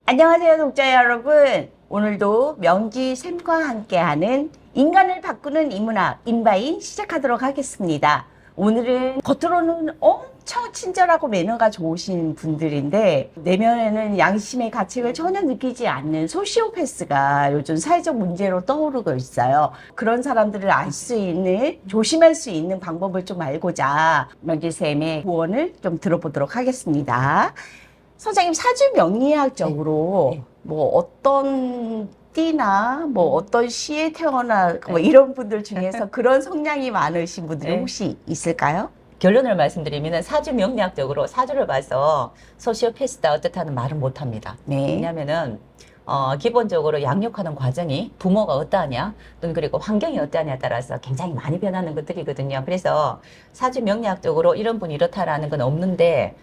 안녕하세요, 독자 여러분. 오늘도 명지쌤과 함께하는 인간을 바꾸는 인문학 인바인 시작하도록 하겠습니다. 오늘은 겉으로는 엄청 친절하고 매너가 좋으신 분들인데 내면에는 양심의 가책을 전혀 느끼지 않는 소시오패스가 요즘 사회적 문제로 떠오르고 있어요. 그런 사람들을 알 수 있는, 조심할 수 있는 방법을 좀 알고자 명지쌤의 조언을 좀 들어보도록 하겠습니다. 선생님, 사주 명리학적으로 뭐 어떤 띠나 뭐 어떤 시에 태어나 뭐 이런 분들 중에서 그런 성향이 많으신 분들이 혹시 있을까요? 결론을 말씀드리면 사주 명리학적으로 사주를 봐서 소시오패스다 어떻다는 말은 못합니다. 네. 왜냐하면은 기본적으로 양육하는 과정이 부모가 어떠하냐 또는 그리고 환경이 어떠하냐에 따라서 굉장히 많이 변하는 것들이거든요. 그래서 사주 명리학적으로 이런 분이 이렇다라는 건 없는데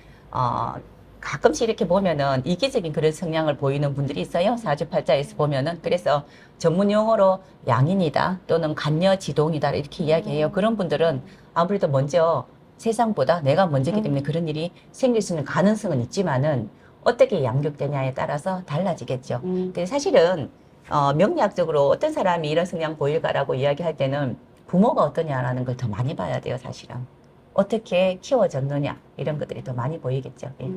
가끔씩 이렇게 보면은 이기적인 그런 성향을 보이는 분들이 있어요. 사주팔자에서 보면은. 그래서 전문 용어로 양인이다 또는 간여지동이다 이렇게 이야기해요. 그런 분들은 아무래도 먼저 세상보다 내가 먼저기 때문에 그런 일이 생길 수 있는 가능성은 있지만은 어떻게 양육되냐에 따라서 달라지겠죠. 근데 사실은 명리학적으로 어떤 사람이 이런 성향 보일까라고 이야기할 때는 부모가 어떠냐라는 걸 더 많이 봐야 돼요, 사실은. 어떻게 키워졌느냐 이런 것들이 더 많이 보이겠죠. 예.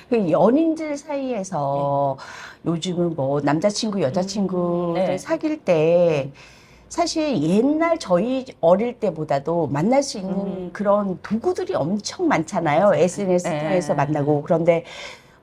그 연인들 사이에서 요즘은 뭐 남자친구, 여자친구를 네. 사귈 때 사실 옛날 저희 어릴 때보다도 만날 수 있는 그런 도구들이 엄청 많잖아요. SNS 네. 통해서 만나고. 그런데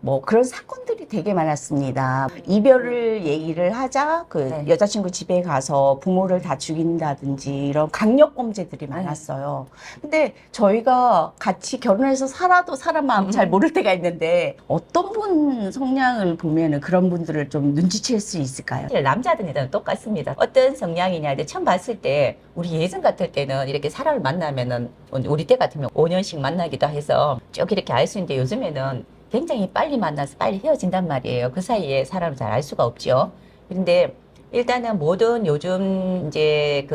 뭐 그런 사건들이 되게 많았습니다. 이별을 얘기를 하자 네. 여자친구 집에 가서 부모를 다 죽인다든지 이런 강력범죄들이 많았어요. 근데 저희가 같이 결혼해서 살아도 사람 마음 잘 모를 때가 있는데 어떤 분 성향을 보면은 그런 분들을 좀 눈치챌 수 있을까요? 사실 남자들이랑 똑같습니다. 어떤 성향이냐 이제 처음 봤을 때 우리 예전 같을 때는 이렇게 사람을 만나면은 우리 때 같으면 5년씩 만나기도 해서 쭉 이렇게 알 수 있는데 요즘에는 굉장히 빨리 만나서 빨리 헤어진단 말이에요. 그 사이에 사람을 잘 알 수가 없죠. 그런데 일단은 모든 요즘 이제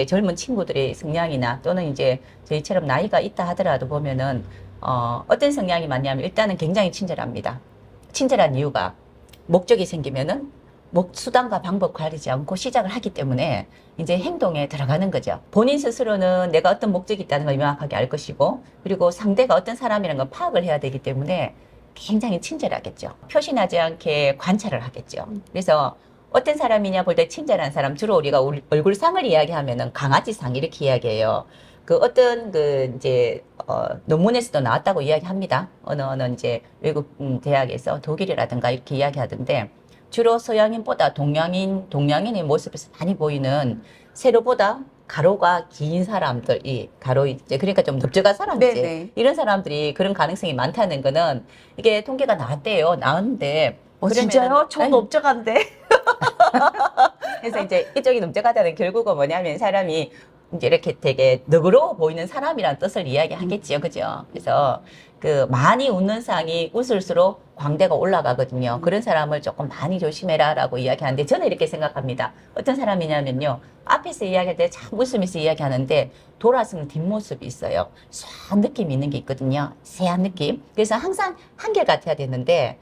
젊은 친구들의 성향이나 또는 이제 저희처럼 나이가 있다 하더라도 보면은 어떤 성향이 많냐면 일단은 굉장히 친절합니다. 친절한 이유가 목적이 생기면은 수단과 방법 가리지 않고 시작을 하기 때문에 이제 행동에 들어가는 거죠. 본인 스스로는 내가 어떤 목적이 있다는 걸 명확하게 알 것이고 그리고 상대가 어떤 사람이라는 걸 파악을 해야 되기 때문에 굉장히 친절하겠죠. 표시나지 않게 관찰을 하겠죠. 그래서 어떤 사람이냐 볼 때 친절한 사람 주로 우리가 얼굴상을 이야기하면은 강아지상 이렇게 이야기해요. 그 어떤 이제 논문에서도 나왔다고 이야기합니다. 어느 이제 외국 대학에서 독일이라든가 이렇게 이야기하던데 주로 서양인보다 동양인의 모습에서 많이 보이는 세로보다 가로가 긴 사람들이 이제 그러니까 좀 넓적한 사람이지. 네네. 이런 사람들이 그런 가능성이 많다는 거는 이게 통계가 나왔대요. 나왔는데 진짜요? 저 아니, 넓적한데. 그래서 이제 이쪽이 넓적하다는 결국은 뭐냐면 사람이 이제 이렇게 되게 너그러워 보이는 사람이란 뜻을 이야기하겠지요. 그죠? 그래서 많이 웃는 상이 웃을수록 광대가 올라가거든요. 그런 사람을 조금 많이 조심해라 라고 이야기하는데 저는 이렇게 생각합니다. 어떤 사람이냐면요. 앞에서 이야기할 때 참 웃으면서 이야기하는데 돌아서는 뒷모습이 있어요. 쇠한 느낌이 있는 게 있거든요. 새한 느낌. 그래서 항상 한결같아야 되는데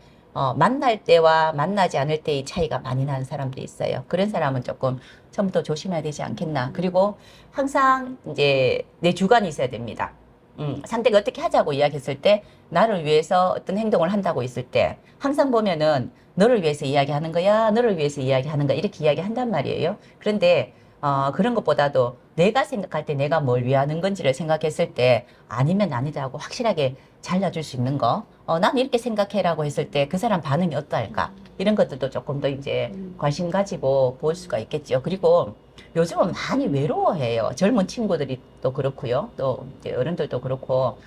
만날 때와 만나지 않을 때의 차이가 많이 나는 사람들이 있어요. 그런 사람은 조금 처음부터 조심해야 되지 않겠나. 그리고 항상 이제 내 주관이 있어야 됩니다. 상대가 어떻게 하자고 이야기했을 때 나를 위해서 어떤 행동을 한다고 있을 때 항상 보면은 너를 위해서 이야기하는 거야, 너를 위해서 이야기하는 거야 이렇게 이야기한단 말이에요. 그런데 그런 것보다도 내가 생각할 때 내가 뭘 위하는 건지를 생각했을 때 아니면 아니다고 확실하게 잘라줄 수 있는 거. 난 이렇게 생각해라고 했을 때 그 사람 반응이 어떨까? 이런 것들도 조금 더 이제 관심 가지고 볼 수가 있겠죠. 그리고 요즘은 많이 외로워해요. 젊은 친구들이 또 그렇고요. 또 이제 어른들도 그렇고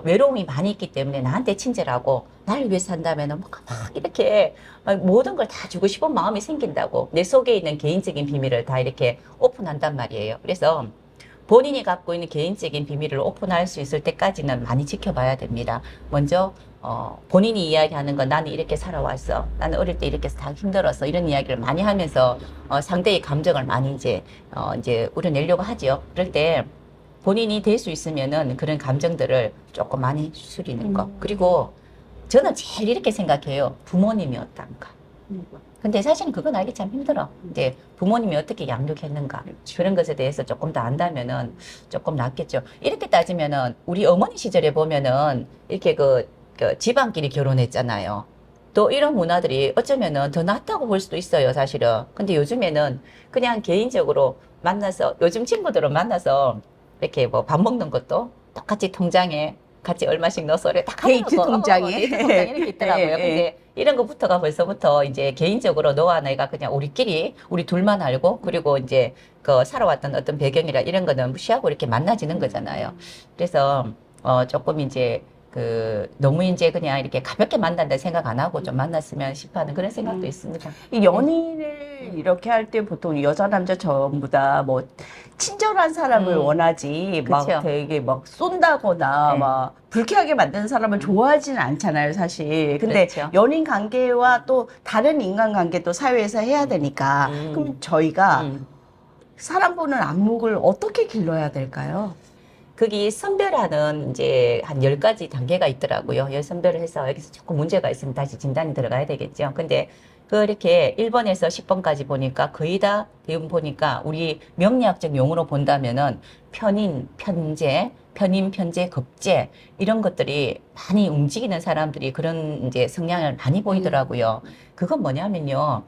외로움이 많이 있기 때문에 나한테 친절하고 나를 위해서 한다면 막 이렇게 모든 걸 다 주고 싶은 마음이 생긴다고 내 속에 있는 개인적인 비밀을 다 이렇게 오픈한단 말이에요. 그래서 본인이 갖고 있는 개인적인 비밀을 오픈할 수 있을 때까지는 많이 지켜봐야 됩니다. 먼저 본인이 이야기하는 건 나는 이렇게 살아왔어. 나는 어릴 때 이렇게 다 힘들었어. 이런 이야기를 많이 하면서 상대의 감정을 많이 이제 우려내려고 하죠. 그럴 때 본인이 될 수 있으면은 그런 감정들을 조금 많이 추스리는 거. 그리고 저는 제일 이렇게 생각해요. 부모님이 어떤가. 근데 사실은 그건 알기 참 힘들어. 이제 부모님이 어떻게 양육했는가. 그런 것에 대해서 조금 더 안다면은 조금 낫겠죠. 이렇게 따지면은 우리 어머니 시절에 보면은 이렇게 그 집안끼리 결혼했잖아요. 또 이런 문화들이 어쩌면은 더 낫다고 볼 수도 있어요, 사실은. 근데 요즘에는 그냥 개인적으로 만나서, 요즘 친구들은 만나서 이렇게 뭐 밥 먹는 것도 똑같이 통장에 같이 얼마씩 넣어서 이렇게 딱 데이트 하더라고. 통장에. 데이트 통장에 이렇게 있더라고요. 예, 예. 근데 이런 것부터가 벌써부터 이제 개인적으로 너와 내가 그냥 우리끼리, 우리 둘만 알고, 그리고 이제 그 살아왔던 어떤 배경이라 이런 거는 무시하고 이렇게 만나지는 거잖아요. 그래서, 조금 이제 너무 이제 그냥 이렇게 가볍게 만난다 생각 안 하고 좀 만났으면 싶어 하는 그런 생각도 있습니다. 이 연인을 이렇게 할 때 보통 여자 남자 전부 다 뭐 친절한 사람을 원하지 막 그쵸. 되게 막 쏜다거나 네. 막 불쾌하게 만드는 사람을 좋아하지는 않잖아요, 사실. 근데 그렇죠. 연인 관계와 또 다른 인간 관계도 사회에서 해야 되니까 그럼 저희가 음. 사람 보는 안목을 어떻게 길러야 될까요? 거기 선별하는 이제 한 10가지 단계가 있더라고요. 선별을 해서 여기서 조금 문제가 있으면 다시 진단이 들어가야 되겠죠. 근데 이렇게 1번에서 10번까지 보니까 거의 다 대부분 보니까 우리 명리학적 용어로 본다면은 편인, 편재, 편인, 편재, 급재 이런 것들이 많이 움직이는 사람들이 그런 이제 성향을 많이 보이더라고요. 그건 뭐냐면요.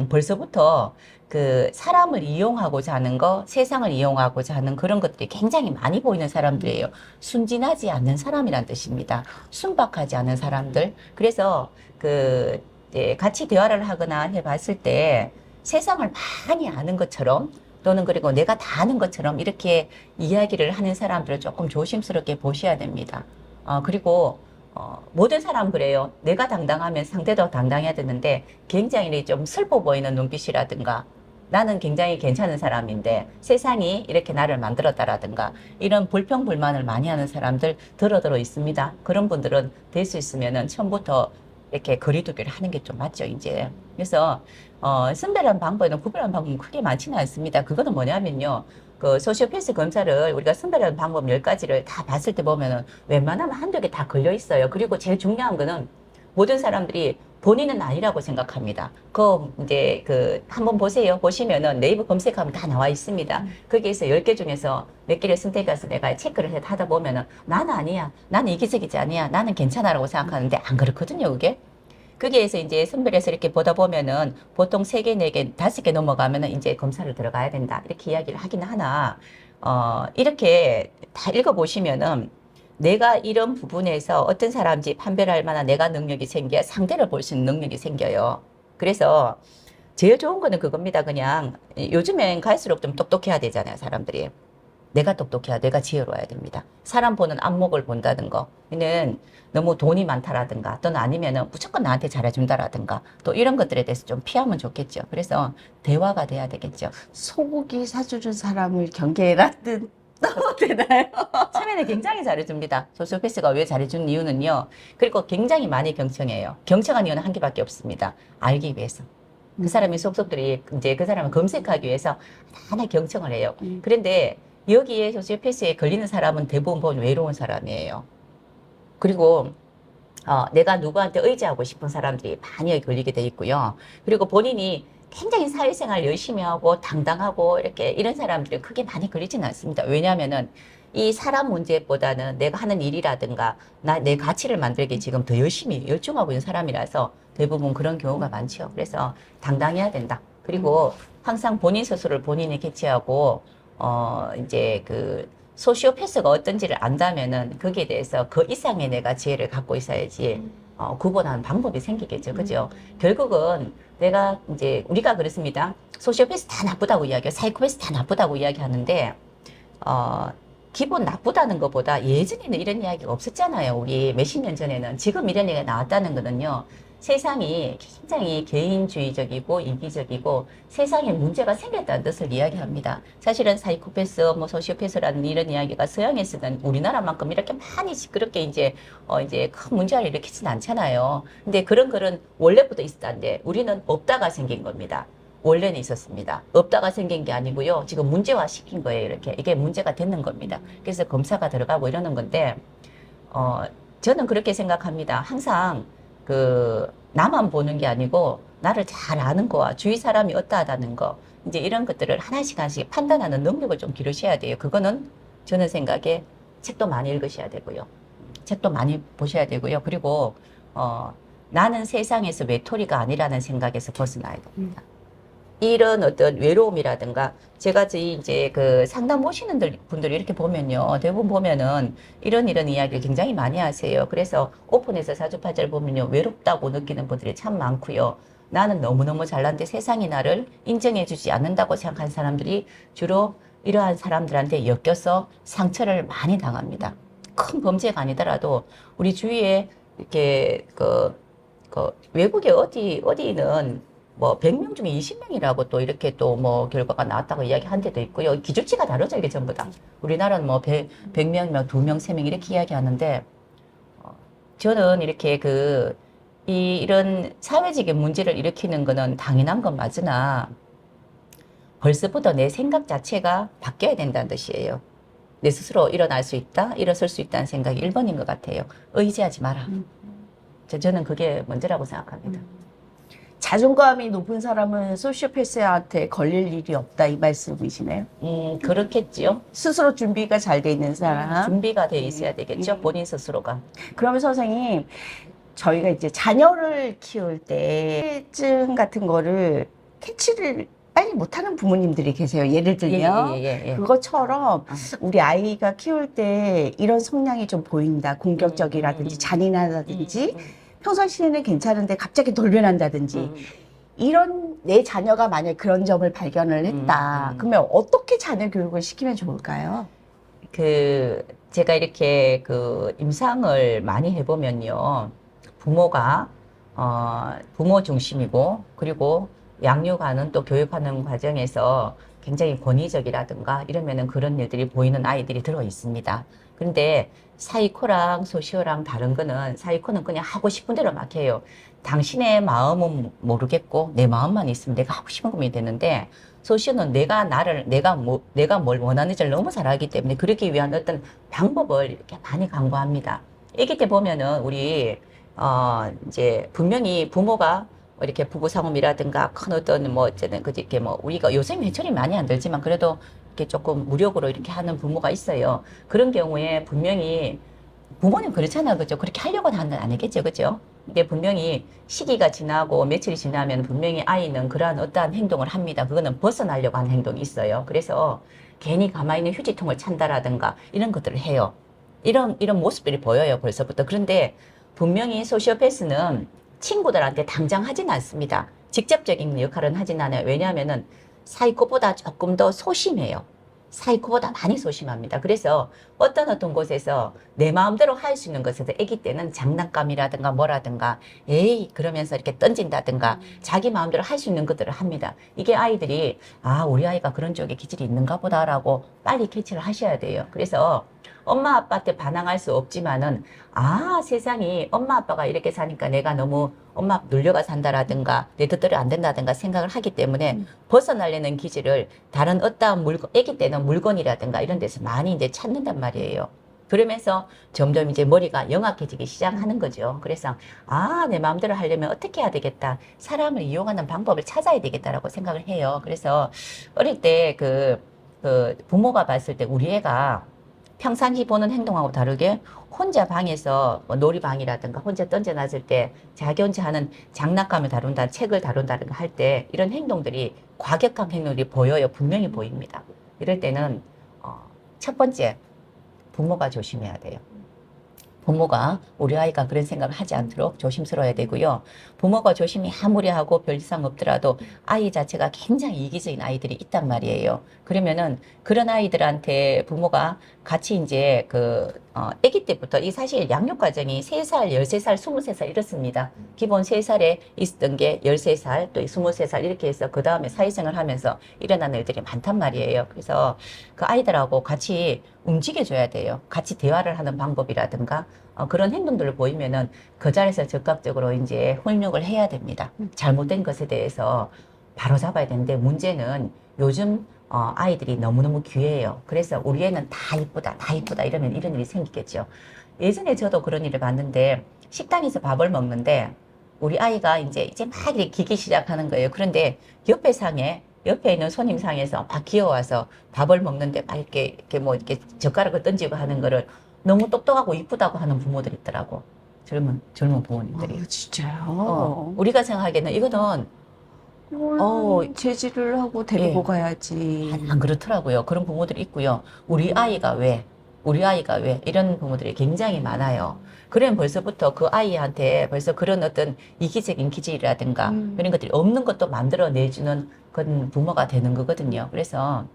벌써부터 그 사람을 이용하고자 하는 거, 세상을 이용하고자 하는 그런 것들이 굉장히 많이 보이는 사람들이에요. 순진하지 않는 사람이란 뜻입니다. 순박하지 않은 사람들. 그래서 이제 같이 대화를 하거나 해봤을 때 세상을 많이 아는 것처럼 또는 그리고 내가 다 아는 것처럼 이렇게 이야기를 하는 사람들을 조금 조심스럽게 보셔야 됩니다. 그리고 모든 사람 그래요. 내가 당당하면 상대도 당당해야 되는데 굉장히 좀 슬퍼 보이는 눈빛이라든가 나는 굉장히 괜찮은 사람인데 세상이 이렇게 나를 만들었다라든가 이런 불평불만을 많이 하는 사람들 들어 있습니다. 그런 분들은 될 수 있으면은 처음부터 이렇게 거리두기를 하는 게 좀 맞죠, 이제. 그래서 선별하는 방법에는 구별하는 방법은 크게 많지는 않습니다. 그거는 뭐냐면요. 그 소시오패스 검사를 우리가 선별하는 방법 10가지를 다 봤을 때 보면은 웬만하면 한두 개 다 걸려 있어요. 그리고 제일 중요한 거는 모든 사람들이 본인은 아니라고 생각합니다. 이제 한번 보세요. 보시면은 네이버 검색하면 다 나와 있습니다. 거기에서 10개 중에서 몇 개를 선택해서 내가 체크를 하다 보면은 나는 아니야. 나는 이기적이지 아니야. 나는 괜찮아라고 생각하는데 안 그렇거든요, 그게. 거기에서 이제 선별해서 이렇게 보다 보면은 보통 3개, 4개, 5개 넘어가면은 이제 검사를 들어가야 된다. 이렇게 이야기를 하긴 하나, 이렇게 다 읽어보시면은 내가 이런 부분에서 어떤 사람인지 판별할 만한 내가 능력이 생겨야 상대를 볼 수 있는 능력이 생겨요. 그래서 제일 좋은 거는 그겁니다. 그냥 요즘엔 갈수록 좀 똑똑해야 되잖아요, 사람들이. 내가 똑똑해야 내가 지혜로워야 됩니다. 사람 보는 안목을 본다는 거는 너무 돈이 많다라든가 또는 아니면은 무조건 나한테 잘해준다라든가 또 이런 것들에 대해서 좀 피하면 좋겠죠. 그래서 대화가 돼야 되겠죠. 소고기 사주는 사람을 경계해라든 되나요? 처음에는 굉장히 잘해줍니다. 소시오패스가 왜 잘해주는 이유는요. 그리고 굉장히 많이 경청해요. 경청한 이유는 한 개밖에 없습니다. 알기 위해서. 그 사람의 속속들이 이제 그 사람을 검색하기 위해서 하나 경청을 해요. 그런데 여기에 소시오패스에 걸리는 사람은 대부분 보면 외로운 사람이에요. 그리고 내가 누구한테 의지하고 싶은 사람들이 많이 걸리게 돼 있고요. 그리고 본인이 굉장히 사회생활 열심히 하고 당당하고 이렇게 이런 사람들이 크게 많이 걸리지는 않습니다. 왜냐하면은 이 사람 문제보다는 내가 하는 일이라든가 내 가치를 만들기 지금 더 열심히 열중하고 있는 사람이라서 대부분 그런 경우가 많죠. 그래서 당당해야 된다. 그리고 항상 본인 스스로를 본인이 캐치하고 이제 소시오패스가 어떤지를 안다면은 거기에 대해서 그 이상의 내가 지혜를 갖고 있어야지 구분하는 방법이 생기겠죠. 그죠? 결국은 내가 이제 우리가 그렇습니다. 소시오패스 다 나쁘다고 이야기해요. 사이코패스 다 나쁘다고 이야기하는데 기본 나쁘다는 것보다 예전에는 이런 이야기가 없었잖아요. 우리 몇십 년 전에는. 지금 이런 얘기가 나왔다는 거는요. 세상이 굉장히 개인주의적이고 이기적이고 세상에 문제가 생겼다는 뜻을 이야기합니다. 사실은 사이코패스, 소시오패스라는 이런 이야기가 서양에서는 우리나라만큼 이렇게 많이 시끄럽게 이제 큰 문제를 일으키진 않잖아요. 근데 그런 글은 원래부터 있었다는데 우리는 없다가 생긴 겁니다. 원래는 있었습니다. 없다가 생긴 게 아니고요. 지금 문제화 시킨 거예요. 이렇게. 이게 문제가 되는 겁니다. 그래서 검사가 들어가고 이러는 건데, 저는 그렇게 생각합니다. 항상 나만 보는 게 아니고, 나를 잘 아는 거와 주위 사람이 어떠하다는 거, 이제 이런 것들을 하나씩 하나씩 판단하는 능력을 좀 기르셔야 돼요. 그거는 저는 생각에 책도 많이 읽으셔야 되고요. 책도 많이 보셔야 되고요. 그리고, 나는 세상에서 외톨이가 아니라는 생각에서 벗어나야 됩니다. 이런 어떤 외로움이라든가, 제가 이제 상담 오시는 분들 이렇게 보면요. 대부분 보면은 이런 이야기를 굉장히 많이 하세요. 그래서 오픈해서 사주팔자를 보면요. 외롭다고 느끼는 분들이 참 많고요. 나는 너무너무 잘났는데 세상이 나를 인정해주지 않는다고 생각한 사람들이 주로 이러한 사람들한테 엮여서 상처를 많이 당합니다. 큰 범죄가 아니더라도 우리 주위에 이렇게 외국에 어디는 뭐 100명 중에 20명이라고 또 이렇게 또 뭐 결과가 나왔다고 이야기한 데도 있고요. 기준치가 다르죠, 이게 전부 다. 우리나라는 뭐 100명, 2명, 3명 이렇게 이야기하는데, 저는 이렇게 이런 사회적인 문제를 일으키는 거는 당연한 건 맞으나, 벌써부터 내 생각 자체가 바뀌어야 된다는 뜻이에요. 내 스스로 일어날 수 있다, 일어설 수 있다는 생각이 1번인 것 같아요. 의지하지 마라. 저는 그게 먼저라고 생각합니다. 자존감이 높은 사람은 소시오패스한테 걸릴 일이 없다 이 말씀이시네요. 그렇겠지요. 스스로 준비가 잘 돼 있는 사람. 준비가 돼 있어야 되겠죠. 본인 스스로가. 그러면 선생님, 저희가 이제 자녀를 키울 때 우울증 같은 거를 캐치를 빨리 못하는 부모님들이 계세요. 예를 들면 예. 그것처럼 우리 아이가 키울 때 이런 성향이 좀 보인다. 공격적이라든지 잔인하다든지 평상시에는 괜찮은데 갑자기 돌변한다든지 이런 내 자녀가 만약 그런 점을 발견을 했다. 그러면 어떻게 자녀 교육을 시키면 좋을까요? 제가 이렇게 임상을 많이 해보면요. 부모가, 부모 중심이고, 그리고 양육하는 또 교육하는 과정에서 굉장히 권위적이라든가 이러면은 그런 일들이 보이는 아이들이 들어 있습니다. 그런데 사이코랑 소시오랑 다른 거는 사이코는 그냥 하고 싶은 대로 막 해요. 당신의 마음은 모르겠고 내 마음만 있으면 내가 하고 싶은 것이 되는데 소시오는 내가 뭘 원하는지를 너무 잘 알기 때문에 그러기 위한 어떤 방법을 이렇게 많이 강구합니다. 애기 때 보면은 우리 이제 분명히 부모가 이렇게 부부싸움이라든가 큰 어떤 어쨌든 이렇게 우리가 요새 회초리 많이 안 들지만 그래도 이렇게 조금 무력으로 이렇게 하는 부모가 있어요. 그런 경우에 분명히 부모님 그렇잖아, 그죠? 그렇게 하려고 하는 건 아니겠죠, 그죠? 이게 분명히 시기가 지나고 며칠이 지나면 분명히 아이는 그러한 어떠한 행동을 합니다. 그거는 벗어나려고 하는 행동이 있어요. 그래서 괜히 가만히 있는 휴지통을 찬다라든가 이런 것들을 해요. 이런 모습들이 보여요, 벌써부터. 그런데 분명히 소시오패스는 친구들한테 당장 하진 않습니다. 직접적인 역할은 하진 않아요. 왜냐하면은 사이코보다 조금 더 소심해요. 사이코보다 많이 소심합니다. 그래서 어떤 곳에서 내 마음대로 할 수 있는 것에서 아기 때는 장난감이라든가 뭐라든가 에이 그러면서 이렇게 던진다든가 자기 마음대로 할 수 있는 것들을 합니다. 이게 아이들이 우리 아이가 그런 쪽에 기질이 있는가 보다라고 빨리 캐치를 하셔야 돼요. 그래서 엄마 아빠한테 반항할 수 없지만은 세상이 엄마 아빠가 이렇게 사니까 내가 너무 엄마 눌려가 산다라든가 내 뜻대로 안 된다든가 생각을 하기 때문에 벗어나려는 기질을 다른 어떠한 물건, 아기 때는 물건이라든가 이런 데서 많이 이제 찾는단 말이에요. 그러면서 점점 이제 머리가 영악해지기 시작하는 거죠. 그래서 내 마음대로 하려면 어떻게 해야 되겠다. 사람을 이용하는 방법을 찾아야 되겠다라고 생각을 해요. 그래서 어릴 때 부모가 봤을 때 우리 애가 평상시 보는 행동하고 다르게 혼자 방에서 놀이방이라든가 혼자 던져놨을 때 자기 혼자 하는 장난감을 다룬다, 책을 다룬다든가 할 때 이런 행동들이 과격한 행동들이 보여요. 분명히 보입니다. 이럴 때는 첫 번째 부모가 조심해야 돼요. 부모가 우리 아이가 그런 생각을 하지 않도록 조심스러워야 되고요. 부모가 조심히 아무리 하고 별 이상 없더라도 아이 자체가 굉장히 이기적인 아이들이 있단 말이에요. 그러면은 그런 아이들한테 부모가 같이 이제 아기 때부터 이 사실 양육 과정이 3살, 13살, 23살 이렇습니다. 기본 3살에 있었던 게 13살, 또 23살 이렇게 해서 그 다음에 사회생활 하면서 일어나는 일들이 많단 말이에요. 그래서 그 아이들하고 같이 움직여줘야 돼요. 같이 대화를 하는 방법이라든가 그런 행동들을 보이면은 그 자리에서 적극적으로 이제 훈육을 해야 됩니다. 잘못된 것에 대해서 바로 잡아야 되는데 문제는 요즘 아이들이 너무너무 귀해요. 그래서 우리 애는 다 이쁘다, 다 이쁘다 이러면 이런 일이 생기겠죠. 예전에 저도 그런 일을 봤는데 식당에서 밥을 먹는데 우리 아이가 이제 막 이렇게 기기 시작하는 거예요. 그런데 옆에 있는 손님 상에서 막 기어와서 밥을 먹는데 막 이렇게 뭐 이렇게 젓가락을 던지고 하는 거를 너무 똑똑하고 이쁘다고 하는 부모들이 있더라고. 젊은 부모님들이. 진짜요? 우리가 생각하기에는 이거는 제지를 하고 데리고 예. 가야지. 안 그렇더라고요. 그런 부모들이 있고요. 우리 아이가 왜? 이런 부모들이 굉장히 많아요. 그러면 벌써부터 그 아이한테 벌써 그런 어떤 이기적인 기질이라든가 이런 것들이 없는 것도 만들어 내주는 그런 부모가 되는 거거든요. 그래서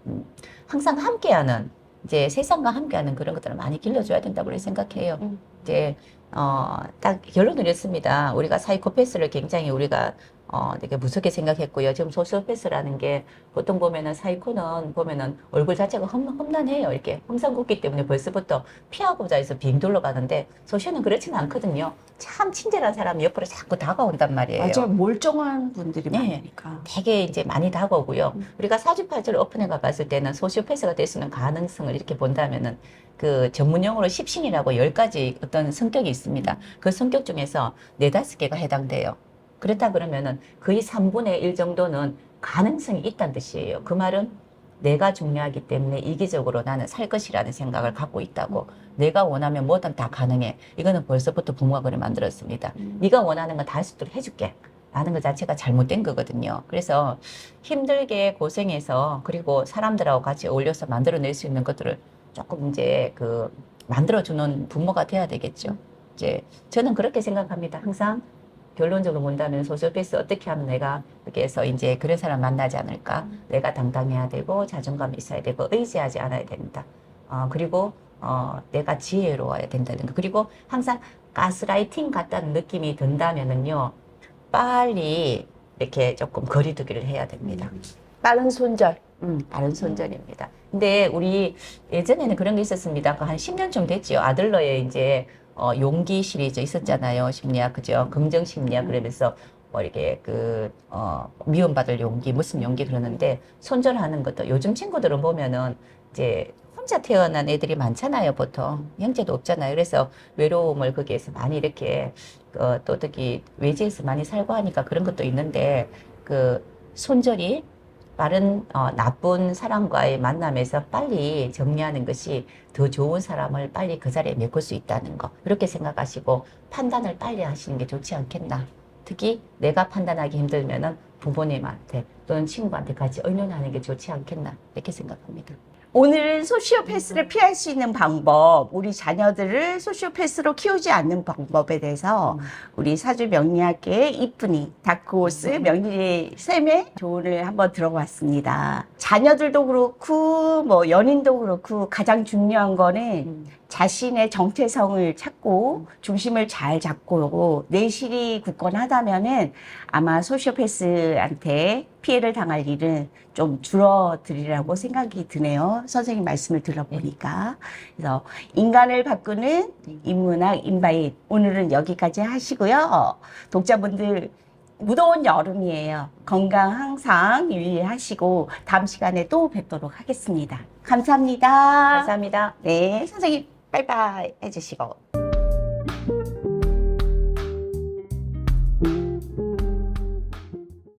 항상 함께하는 이제 세상과 함께하는 그런 것들을 많이 길러줘야 된다고 생각해요. 이제 딱 결론을 냈습니다. 우리가 사이코패스를 굉장히 우리가 되게 무섭게 생각했고요. 지금 소시오패스라는 게 보통 보면은 사이코는 보면은 얼굴 자체가 험난해요. 이렇게 험상궂기 때문에 벌써부터 피하고자 해서 빙 둘러가는데 소시오는 그렇지는 않거든요. 참 친절한 사람이 옆으로 자꾸 다가온단 말이에요. 맞아요. 멀쩡한 분들이 네. 많으니까. 되게 이제 많이 다가오고요. 우리가 사주팔자를 오픈해 봤을 때는 소시오패스가 될 수 있는 가능성을 이렇게 본다면은 그 전문용어로 십신이라고 10가지 어떤 성격이 있습니다. 그 성격 중에서 4-5개가 해당돼요. 그렇다 그러면은 거의 3분의 1 정도는 가능성이 있다는 뜻이에요. 그 말은 내가 중요하기 때문에 이기적으로 나는 살 것이라는 생각을 갖고 있다고. 내가 원하면 뭐든 다 가능해. 이거는 벌써부터 부모가 그를 만들었습니다. 네가 원하는 건 다 할 수 있도록 해줄게. 라는 것 자체가 잘못된 거거든요. 그래서 힘들게 고생해서 그리고 사람들하고 같이 어울려서 만들어낼 수 있는 것들을 조금 이제 만들어주는 부모가 돼야 되겠죠. 이제 저는 그렇게 생각합니다. 항상 결론적으로 본다면 소시오패스 어떻게 하면 내가 그렇게 해서 이제 그런 사람 만나지 않을까? 내가 당당해야 되고 자존감이 있어야 되고 의지하지 않아야 된다. 그리고 내가 지혜로워야 된다는 거. 그리고 항상 가스라이팅 같다는 느낌이 든다면은요, 빨리 이렇게 조금 거리두기를 해야 됩니다. 빠른 손절. 빠른 손절입니다. 근데 우리 예전에는 그런 게 있었습니다. 한 10년쯤 됐지요. 아들러의 이제 용기 시리즈 있었잖아요. 심리학, 그죠? 긍정 심리학 그러면서 뭐 이렇게 미움받을 용기, 무슨 용기 그러는데 손절하는 것도 요즘 친구들은 보면은 이제 혼자 태어난 애들이 많잖아요. 보통 형제도 없잖아요. 그래서 외로움을 거기에서 많이 이렇게 또 특히 외지에서 많이 살고 하니까 그런 것도 있는데 그 손절이 빠른 나쁜 사람과의 만남에서 빨리 정리하는 것이 더 좋은 사람을 빨리 그 자리에 메꿀 수 있다는 거. 이렇게 생각하시고 판단을 빨리 하시는 게 좋지 않겠나. 특히 내가 판단하기 힘들면은 부모님한테 또는 친구한테 같이 의논하는 게 좋지 않겠나. 이렇게 생각합니다. 오늘은 소시오패스를 피할 수 있는 방법, 우리 자녀들을 소시오패스로 키우지 않는 방법에 대해서 우리 사주 명리학계의 이쁜이 다크호스 명리 쌤의 조언을 한번 들어봤습니다. 자녀들도 그렇고 뭐 연인도 그렇고 가장 중요한 거는 자신의 정체성을 찾고 중심을 잘 잡고 내실이 굳건하다면은 아마 소시오패스한테 피해를 당할 일은 좀 줄어들이라고 생각이 드네요. 선생님 말씀을 들어보니까. 그래서 인간을 바꾸는 인문학 인바인 오늘은 여기까지 하시고요. 독자분들 무더운 여름이에요. 건강 항상 유의하시고 다음 시간에 또 뵙도록 하겠습니다. 감사합니다. 감사합니다. 네, 선생님 빠이빠이 해주시고.